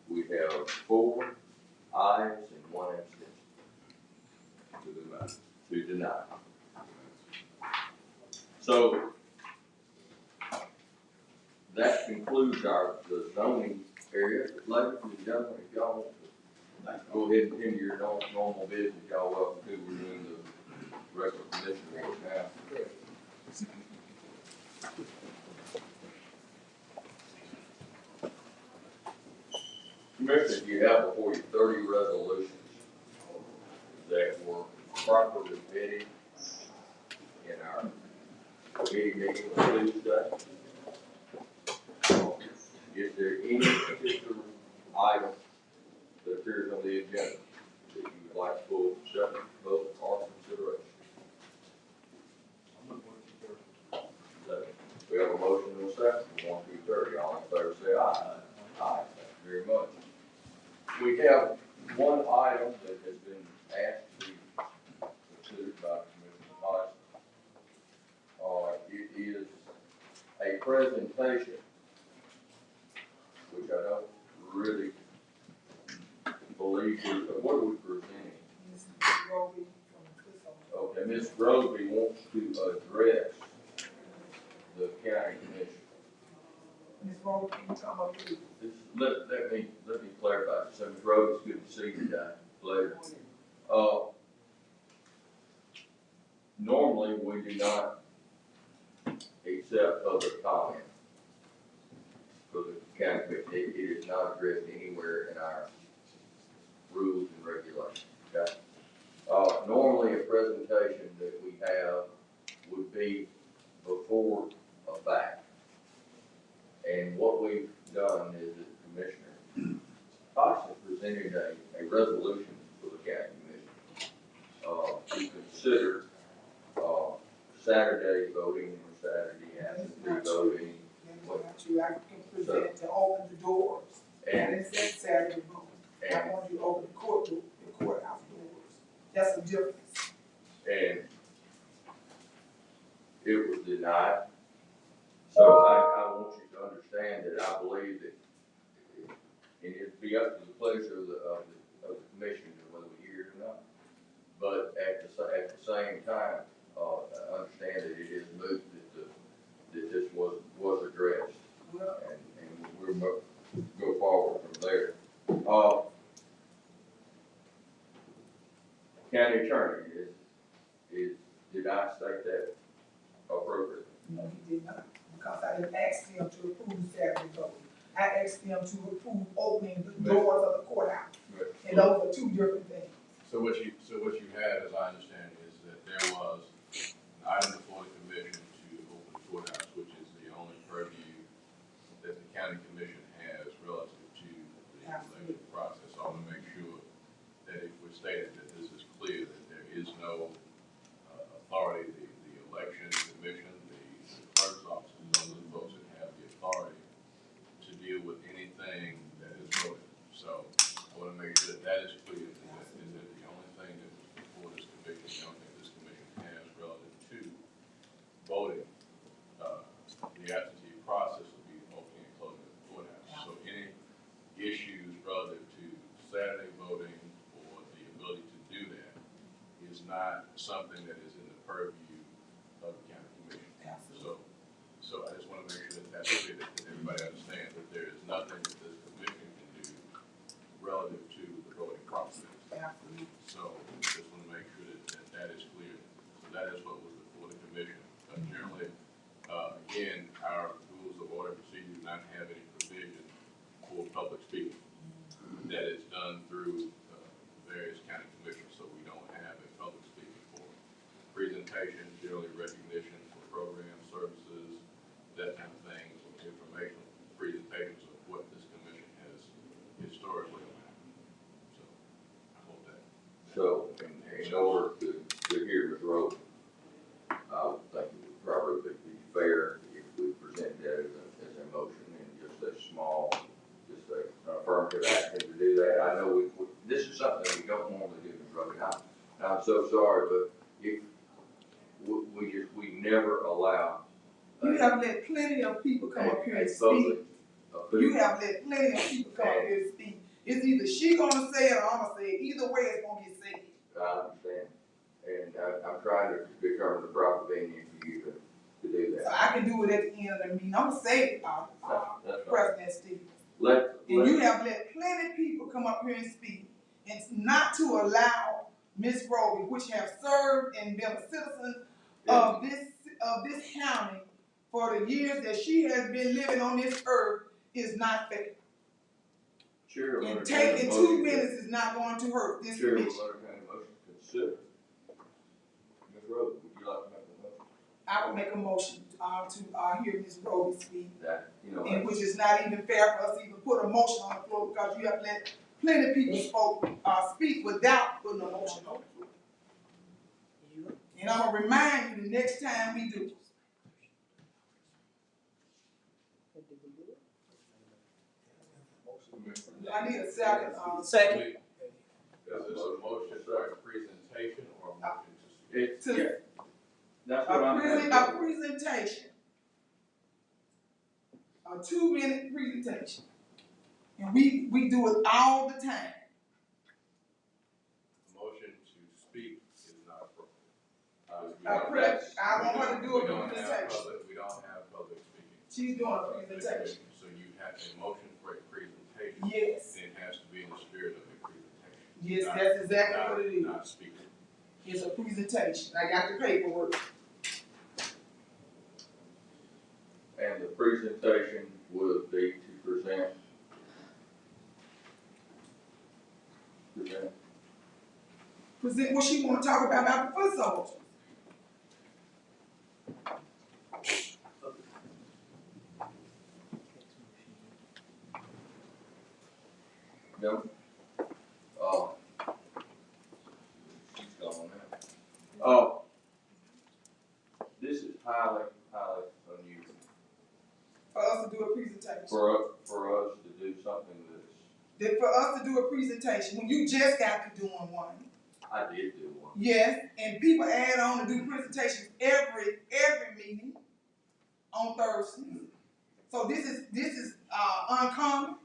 We have 4 ayes and 1 abstention. To deny. To deny. So that concludes the zoning area. Ladies and gentlemen, if y'all want to Go ahead and into your normal business, y'all welcome to, we're doing the regular commission work now. Commissioners, you have before you 30 resolutions that were properly vetted in our committee meeting on Tuesday. Is there any particular item that appears on the agenda that you would like to pull separate vote or consideration? We have a motion and a second, 1 through 30. All in favor say aye. Aye. Thank you very much. We have one item that has been asked to be considered by Commissioner Tyson. It is a presentation, which I don't really believe what are we presenting? Okay, Ms. Grovey wants to address the county commission. Ms. Grovey, can you come up here? Let me clarify. So Ms. Grovey, it's good to see you today. Later. Normally we do not accept public comment for the county commission. It is not addressed anywhere in our rules and regulations. Okay. Normally a presentation that we have would be before a fact. And what we've done is that Commissioner Fox has presented a resolution for the county commission to consider Saturday voting or Saturday absentee voting. I can present it to open the doors. And it says Saturday voting. I want you to open the courthouse doors. That's the difference. And it was denied. So I want you to understand that I believe that it'd be up to the pleasure of the commission whether we hear it or not. But at the same time, I understand that it is moved that this was addressed. And we'll go forward from there. County attorney, did I state that appropriately? No, he did not, because I didn't ask him to approve Saturday voting. I asked him to approve opening the doors of the courthouse. Right. And those are two different things. So what you had, as I understand, is that there was an item before the commission to open the courthouse, which is the only purview that the county commission has relative to the election process. So I want to make sure that if we're stating that this is clear, that there is no authority, the election commission, the clerk's office, those are the folks that have the authority to deal with anything that is voted. So I want to make sure that is clear, is that the only thing that was before this commission, the only thing this commission has relative to voting, the absentee process will be opening and closing of the courthouse. So any issues relative to Saturday voting or the ability to do that is not something that is in the purview of the county commission. So I just want to make sure that that's clear, that everybody understands that there is nothing that this commission can do relative to the voting process. Absolutely. So just want to make sure that is clear. So that is what was before the commission. Generally, again, our rules of order and procedure do not have any provision for public speaking. That is done through various county commissions, so we don't have a public speaking for presentation, generally recognition for programs, services, that kind of thing, informational presentations of what this commission has historically done. So I hope that. So in order to hear Ms. Rhodes, I would think it would probably be fair if we present that as a motion and just a small, just an affirmative action to do that. I know this is something we don't normally do, Ms. Rhodes. I'm so sorry, but if we never allow. You have let plenty of people come up here and speak. You have let plenty of people come up here and speak. It's either she gonna say it or I'm gonna say it. Either way, it's gonna get said. I understand, and I'm trying to determine the proper venue for you to do that. So I can do it at the end of the meeting. I'm gonna say it, That's President Stevens. And you have let plenty of people come up here and speak. and not to allow Ms. Roby, which have served and been a citizen of this county for the years that she has been living on this earth, is not fair. Chair will And entertain a taking motion 2 minutes is not going to hurt this Chair will commission. entertain a motion to consider. Ms. Rhodes, would you like to make a motion? I would make a motion to hear Ms. Roby speak, That, you know, and which is not even fair for us to even put a motion on the floor, because you have let plenty of people speak without putting a motion on the floor. And I'm gonna remind you the next time we do. I need a second. Second. Is this a motion for a presentation or a motion to speak? yeah, that's what I'm having. A presentation. A 2-minute presentation. And we do it all the time. Motion to speak is not appropriate. I want her to do a presentation. We don't have public speaking. She's doing a presentation. So you have a motion for a presentation. Yes. It has to be in the spirit of a presentation. Yes, that's exactly what it is. Not speaking. It's a presentation. I got the paperwork. And the presentation would be to present. Present what she want to talk about the foot soldiers. No. She's gone now. This is highly, highly unusual. For us to do a presentation. For us to do something For us to do a presentation, when you just got to doing one. I did do one. Yes, and people add on to do presentations every meeting on Thursdays. So this is uncommon.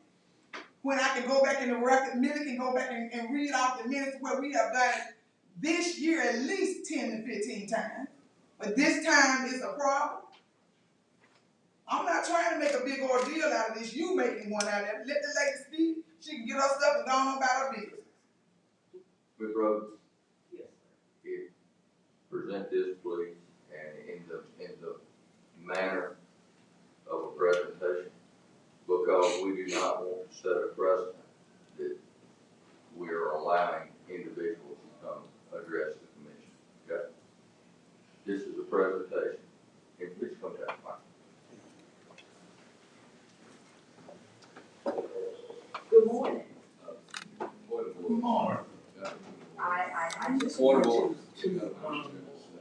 When I can go back in the record, Millie can go back and read off the minutes where we have done it this year at least 10 to 15 times. But this time is a problem. I'm not trying to make a big ordeal out of this. You making one out of it. Let the lady speak. She can get her stuff and go on about her business. Ms. Rhodes? Yes. If, present this, please, and in the manner of a presentation, because we do not want to set a precedent that we are allowing individuals to come address the commission. Okay? This is a presentation. And please come down. Good morning. Good morning. I just Point of want order. to,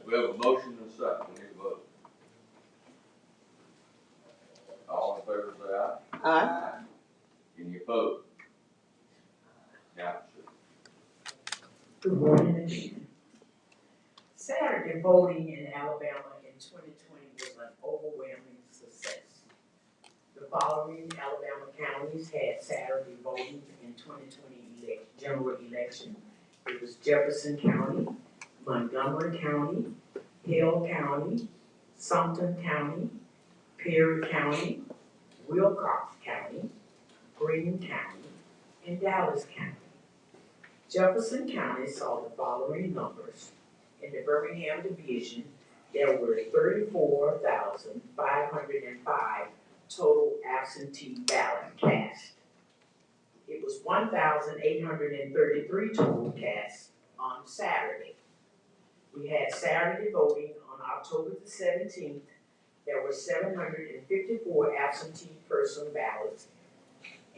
We have a motion and a second. We need a vote. All in favor say aye. Aye. Any opposed? Now, good morning again. Saturday voting in Alabama in 2020 was an overwhelming success. The following Alabama counties had Saturday voting in 2020 general election. It was Jefferson County, Montgomery County, Hill County, Sumter County, Perry County, Wilcox County, Greene County, and Dallas County. Jefferson County saw the following numbers. In the Birmingham division, there were 34,505 total absentee ballot cast. It was 1,833 total cast on Saturday. We had Saturday voting on October the 17th. There were 754 absentee person ballots.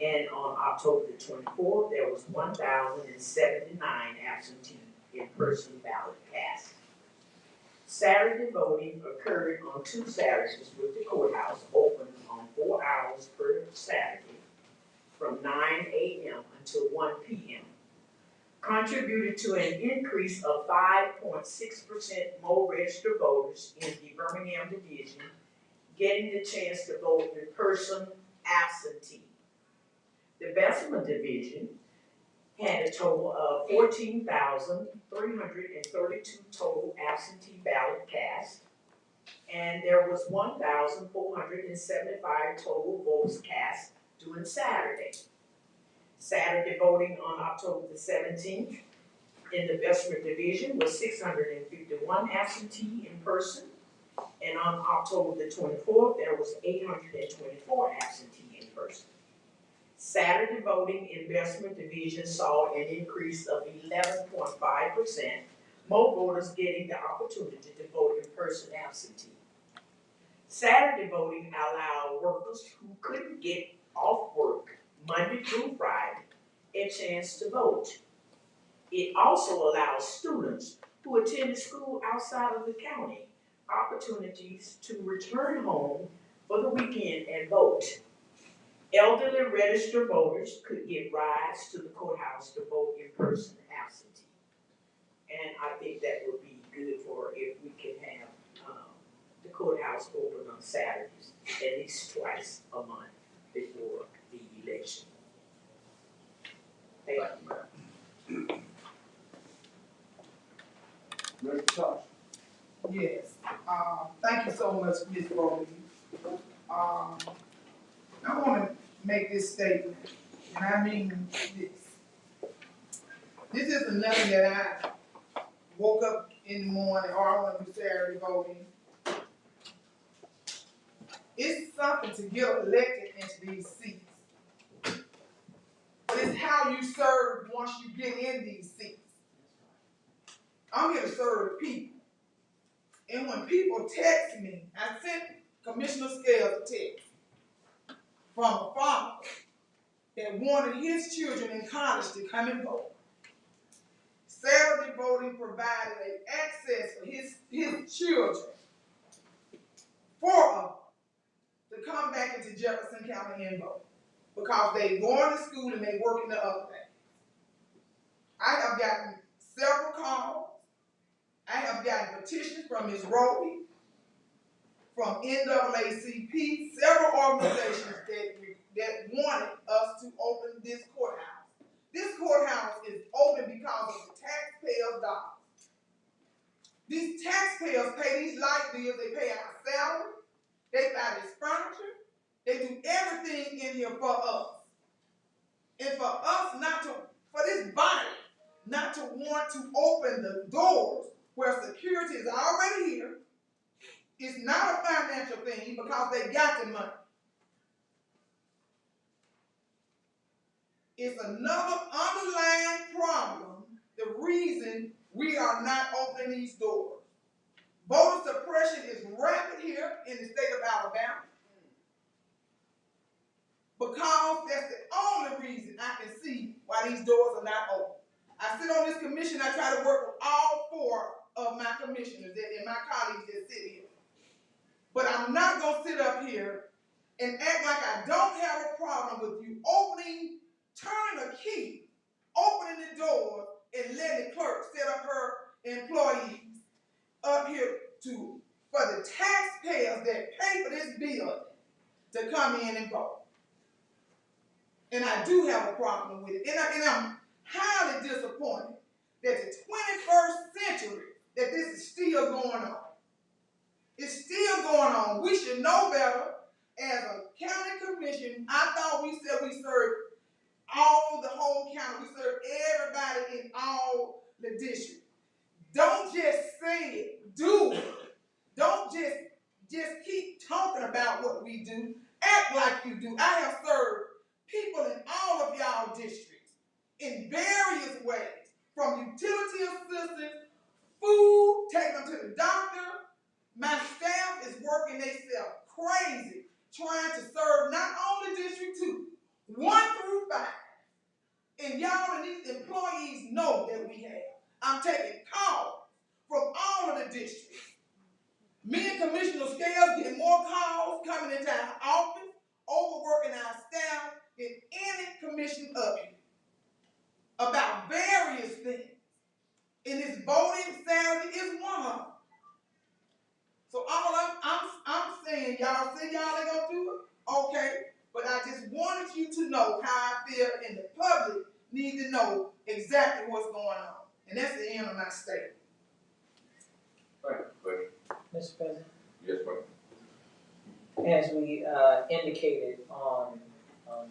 And on October the 24th, there was 1,079 absentee in-person ballot cast. Saturday voting occurred on 2 Saturdays with the courthouse open on 4 hours per Saturday from 9 a.m. until 1 p.m. Contributed to an increase of 5.6% more registered voters in the Birmingham division, getting the chance to vote in person absentee. The Bessemer division had a total of 14,332 total absentee ballot cast, and there was 1,475 total votes cast during Saturday. Saturday voting on October the 17th in the Bessemer Division was 651 absentee in person. And on October the 24th, there was 824 absentee in person. Saturday voting in Bessemer Division saw an increase of 11.5%, more voters getting the opportunity to vote in person absentee. Saturday voting allowed workers who couldn't get off work Monday through Friday a chance to vote. It also allows students who attended school outside of the county opportunities to return home for the weekend and vote. Elderly registered voters could get rides to the courthouse to vote in person absentee. And I think that would be good for if we can have the courthouse open on Saturdays at least twice a month before the election. Thank you. Mr. Thompson. Yes, thank you so much, Ms. Rowley. I wanna make this statement, and I mean this. This isn't nothing that I woke up in the morning or I wanna do Saturday voting. It's something to get elected into these seats. But it's how you serve once you get in these seats. I'm here to serve the people. And when people text me, I sent Commissioner Scales a text from a father that wanted his children in college to come and vote. Saturday voting provided an access for his children, 4 of them, to come back into Jefferson County and vote because they going to school and they working the other day. I have gotten several calls. I have gotten petitions from Ms. Rowley, from NAACP, several organizations that wanted us to open this courthouse. This courthouse is open because of the taxpayers' dollars. These taxpayers pay these light bills, they pay our salary, they buy this furniture, they do everything in here for us. And for us for this body not to want to open the doors where security is already here, it's not a financial thing because they got the money. It's another underlying problem, the reason we are not opening these doors. Voter suppression is rampant here in the state of Alabama because that's the only reason I can see why these doors are not open. I sit on this commission, I try to work with all 4 of my commissioners and my colleagues that sit here. But I'm not going to sit up here and act like I don't have a problem with you turning a key, opening the door, and letting the clerk set up her employees up here for the taxpayers that pay for this bill to come in and vote. And I do have a problem with it. And I'm highly disappointed that the 21st century, that this is still going on. It's still going on. We should know better. As a county commission, I thought we said we served the whole county. We serve everybody in all the districts. Don't just say it, do it. Don't just keep talking about what we do. Act like you do. I have served people in all of y'all districts in various ways, from utility assistance, food, taking them to the doctor. My staff is working themselves crazy trying to serve not only District 2, 1 through 5. And y'all and these employees know that we have. I'm taking calls from all of the districts. Me and Commissioner Scales get more calls coming into our office, overworking our staff than any commission up here about various things. And this voting Saturday is one of them. So all I'm saying, y'all say y'all ain't gonna do it, okay? But I just wanted you to know how I feel, and the public need to know exactly what's going on. And that's the end of my statement. Thank you, Mr. President, yes, ma'am. as we indicated on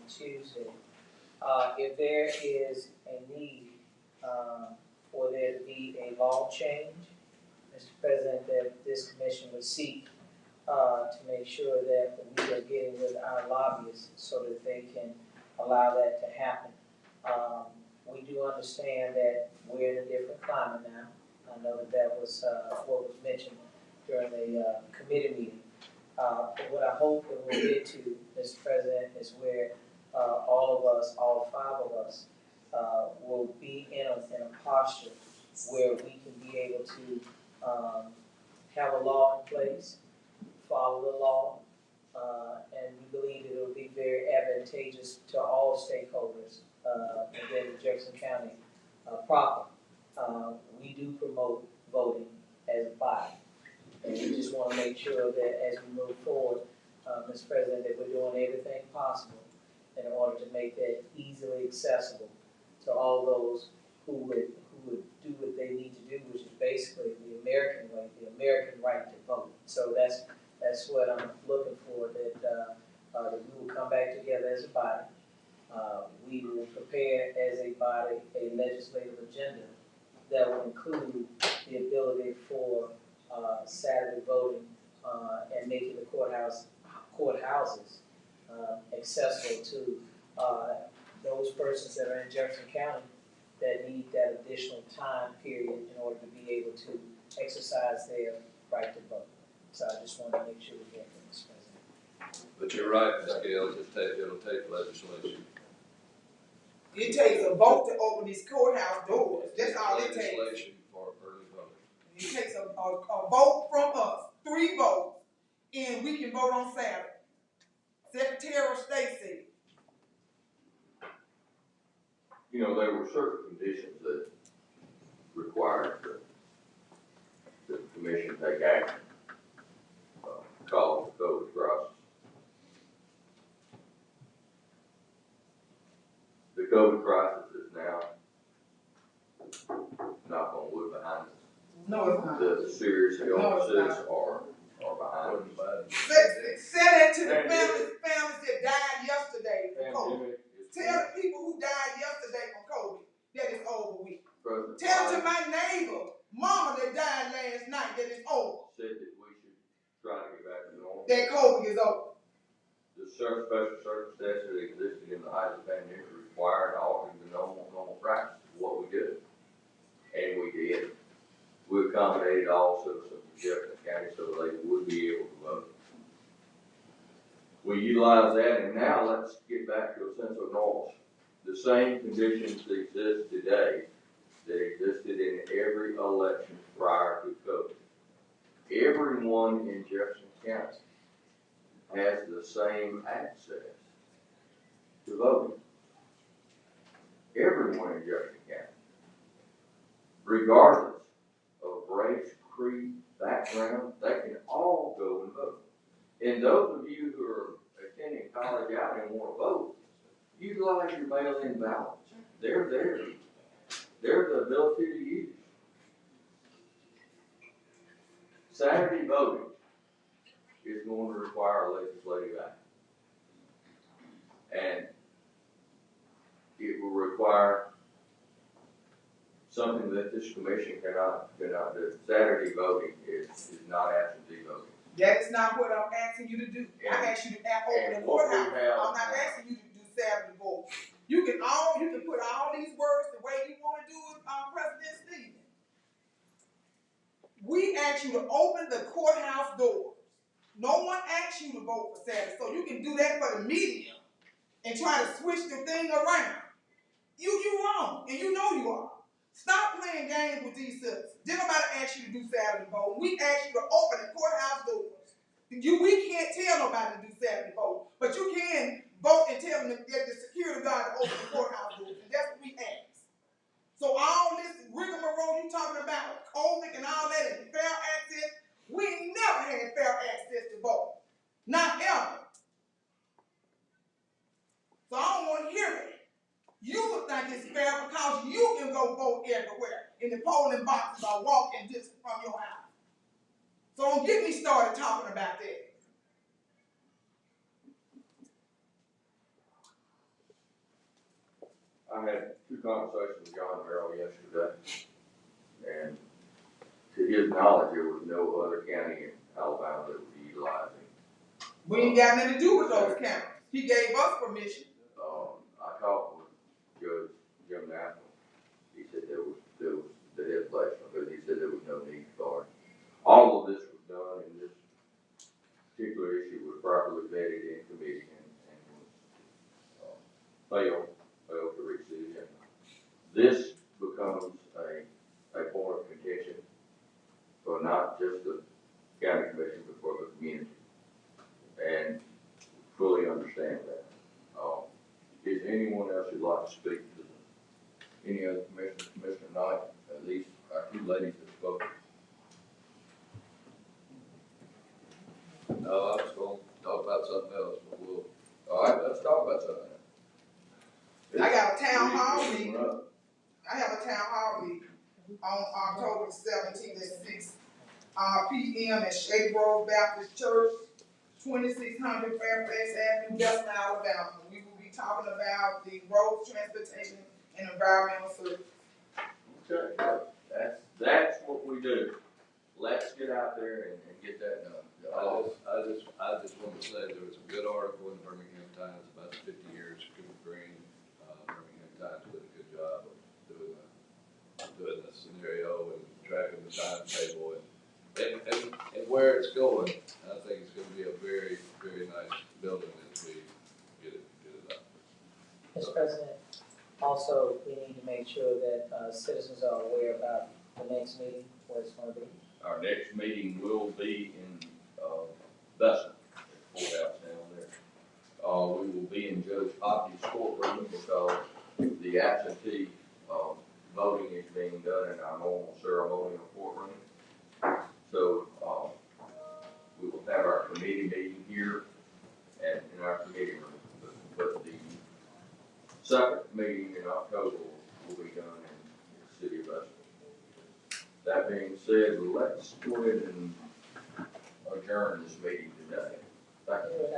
Tuesday, If there is a need, for there to be a law change, Mr. President, that this commission would seek, to make sure that we are getting with our lobbyists so that they can allow that to happen. We do understand that we're in a different climate now. I know that was, what was mentioned during the, committee meeting. But what I hope that we'll get to, Mr. President, is where, all of us, all five of us, will be in a posture where we can be able to, have a law in place, follow the law, and we believe it will be very advantageous to all stakeholders within Jefferson County proper. We do promote voting as a body, and we just want to make sure that as we move forward, Mr. President, that we're doing everything possible in order to make that easily accessible to all those who would do what they need to do, which is basically the American way, the American right to vote. So that's what I'm looking for, that we will come back together as a body. We will prepare as a body a legislative agenda that will include the ability for Saturday voting and making the courthouses accessible to those persons that are in Jefferson County that need that additional time period in order to be able to exercise their right to vote. So I just wanted to make sure we get that, Mr. President. But you're right, Ms. Gail, it'll take legislation. It takes a vote to open these courthouse doors. That's all it takes. Legislation for early voting. It takes a vote from us, 3 votes, and we can vote on Saturday. Secretary of State said. You know, there were certain conditions that required the commission take action, called the COVID crisis. The COVID crisis is now, knock on wood, behind us. No, it's not. The serious illnesses are behind us. Say that to the families that died yesterday from COVID. Tell the people who died yesterday from COVID that it's over with. Tell to my neighbor, mama that died last night that it's over. Said that we should try to get back to normal. That COVID is over. The special circumstances that existed in the height of the pandemic required altering the normal practice of what we do. And we did. We accommodated all citizens of Jefferson County so they would be able to vote. We utilize that, and now let's get back to a sense of normalcy. The same conditions that exist today that existed in every election prior to COVID. Everyone in Jefferson County has the same access to voting. Everyone in Jefferson County, regardless of race, creed, background, they can all go and vote. And those of you who are attending college out and want to vote, utilize your mail-in ballots. They're there. They're the ability to use. Saturday voting is going to require legislative action. And it will require something that this commission cannot do. Saturday voting is not absentee voting. That is not what I'm asking you to do. I asked you to open the courthouse. I'm not asking you to do Saturday voting. You can put all these words the way you want to do it, President Stephen. We asked you to open the courthouse doors. No one asked you to vote for Saturday, so you can do that for the media and try to switch the thing around. You wrong, and you know you are. Stop playing games with these citizens. Did nobody ask you to do Saturday vote? We asked you to open the courthouse doors. We can't tell nobody to do Saturday vote, but you can vote and tell them that the security guard to open the courthouse doors, and that's what we asked. So all this rigmarole you talking about, COVID and all that, and fair access, we ain't never had fair access to vote. Not ever. So I don't want to hear it. You would think it's fair because you can go vote everywhere in the polling boxes or walking distance from your house. So don't get me started talking about that. I had two conversations with John Merrill yesterday, and to his knowledge, there was no other county in Alabama that would be utilizing. We ain't got nothing to do with those counties. He gave us permission. I talked with Judge Jim National. He said there was the head place, but he said there was no need for it. All of this was done, and this particular issue was properly vetted in committee and was failed to reach the agenda. This becomes a point of contention for not just the county commission, but for the community. And fully understand that. Is anyone else who'd like to speak to any other Commissioner Knight? At least our two ladies that spoke. No, I was gonna talk about something else, but all right, let's talk about something else. I got a town hall meeting. I have a town hall meeting on October 17th at 6 p.m. at Shady Grove Baptist Church, 2600 Fairfax Avenue, Dustin, Alabama. We will be talking about the roads, transportation, and environmental services. Okay, that's what we do. Let's get out there and get that done. I just want to say there was a good article in the Birmingham Times about the 50 years of Cooper Green. Birmingham Times did a good job of doing the scenario and tracking the timetable and where it's going. I think it's going to be a very, very nice building as we get it up. Mr. President, also, we need to make sure that citizens are aware about the next meeting, where it's gonna be. Our next meeting will be in Dustin, at the courthouse down there. We will be in Judge Hoppy's courtroom because the absentee voting is being done in our normal ceremonial courtroom. So we will have our committee meeting here and in our committee room. But the second meeting in October will be done in the city of Dustin. That being said, let's go ahead and adjourn this meeting today. Thank you.